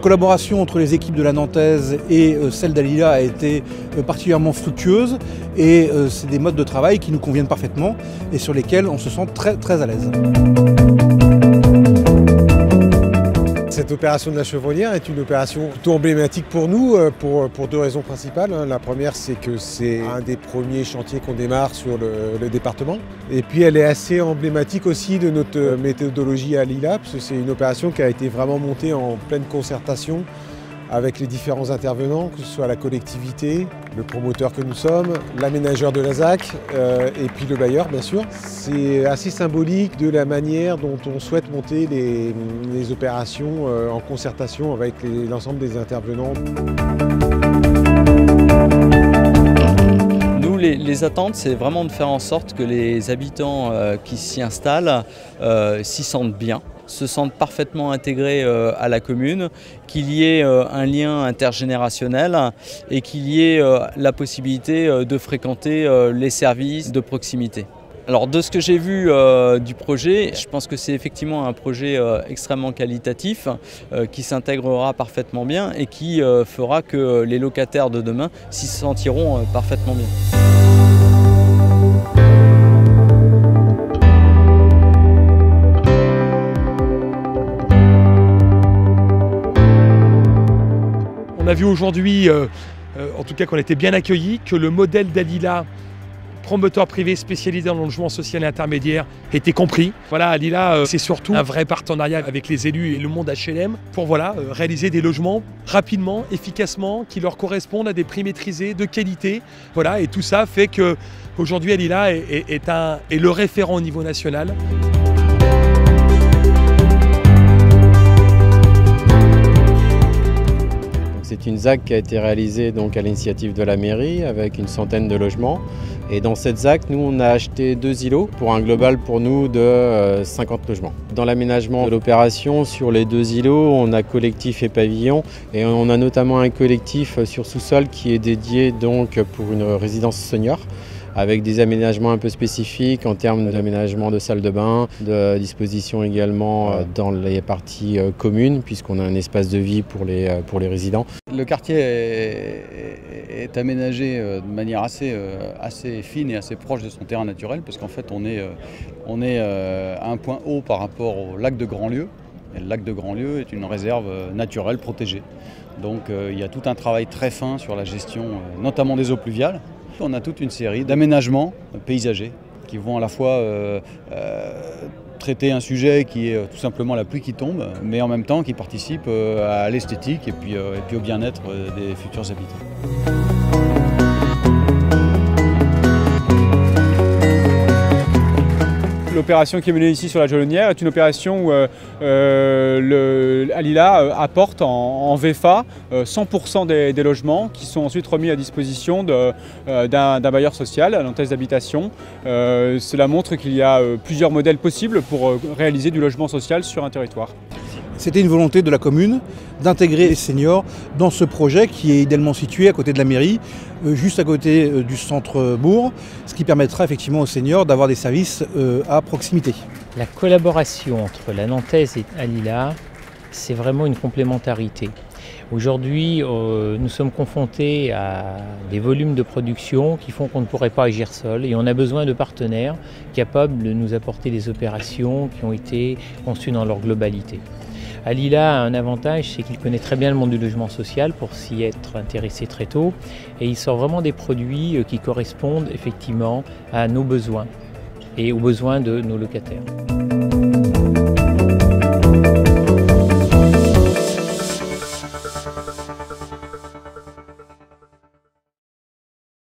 collaboration entre les équipes de la Nantaise et celle d'Alila a été particulièrement fructueuse et c'est des modes de travail qui nous conviennent parfaitement et sur lesquels on se sent très à l'aise. Cette opération de la Chevronnière est une opération plutôt emblématique pour nous pour deux raisons principales. La première, c'est que c'est un des premiers chantiers qu'on démarre sur le département. Et puis elle est assez emblématique aussi de notre méthodologie à Alila, parce que c'est une opération qui a été vraiment montée en pleine concertation avec les différents intervenants, que ce soit la collectivité, le promoteur que nous sommes, l'aménageur de la ZAC et puis le bailleur bien sûr. C'est assez symbolique de la manière dont on souhaite monter les opérations en concertation avec l'ensemble des intervenants. Nous, les attentes, c'est vraiment de faire en sorte que les habitants qui s'y installent s'y sentent bien, se sentent parfaitement intégrés à la commune, qu'il y ait un lien intergénérationnel et qu'il y ait la possibilité de fréquenter les services de proximité. Alors de ce que j'ai vu du projet, je pense que c'est effectivement un projet extrêmement qualitatif qui s'intégrera parfaitement bien et qui fera que les locataires de demain s'y sentiront parfaitement bien. On a vu aujourd'hui, en tout cas qu'on était bien accueillis, que le modèle d'Alila, promoteur privé spécialisé dans le logement social et intermédiaire, était compris. Voilà, Alila, c'est surtout un vrai partenariat avec les élus et le monde HLM pour réaliser des logements rapidement, efficacement, qui leur correspondent à des prix maîtrisés, de qualité. Voilà, et tout ça fait qu'aujourd'hui Alila est le référent au niveau national. C'est une ZAC qui a été réalisée donc à l'initiative de la mairie avec une centaine de logements. Et dans cette ZAC, nous on a acheté 2 îlots pour un global pour nous de 50 logements. Dans l'aménagement de l'opération, sur les 2 îlots, on a collectif et pavillon. Et on a notamment un collectif sur sous-sol qui est dédié donc pour une résidence senior, avec des aménagements un peu spécifiques en termes d'aménagement de salles de bain, de disposition également dans les parties communes, puisqu'on a un espace de vie pour les résidents. Le quartier est aménagé de manière assez fine et assez proche de son terrain naturel, parce qu'en fait on est à un point haut par rapport au lac de Grandlieu. Et le lac de Grandlieu est une réserve naturelle protégée. Donc il y a tout un travail très fin sur la gestion, notamment des eaux pluviales. On a toute une série d'aménagements paysagers qui vont à la fois traiter un sujet qui est tout simplement la pluie qui tombe, mais en même temps qui participe à l'esthétique et puis au bien-être des futurs habitants. L'opération qui est menée ici sur la Chevronnière est une opération où Alila apporte en VFA 100% des logements qui sont ensuite remis à disposition d'un bailleur social, la Nantaise d'habitation. Cela montre qu'il y a plusieurs modèles possibles pour réaliser du logement social sur un territoire. C'était une volonté de la commune d'intégrer les seniors dans ce projet qui est idéalement situé à côté de la mairie, juste à côté du centre-bourg, ce qui permettra effectivement aux seniors d'avoir des services à proximité. La collaboration entre la Nantaise et Alila, c'est vraiment une complémentarité. Aujourd'hui, nous sommes confrontés à des volumes de production qui font qu'on ne pourrait pas agir seul et on a besoin de partenaires capables de nous apporter des opérations qui ont été conçues dans leur globalité. Alila a un avantage, c'est qu'il connaît très bien le monde du logement social pour s'y être intéressé très tôt et il sort vraiment des produits qui correspondent effectivement à nos besoins et aux besoins de nos locataires.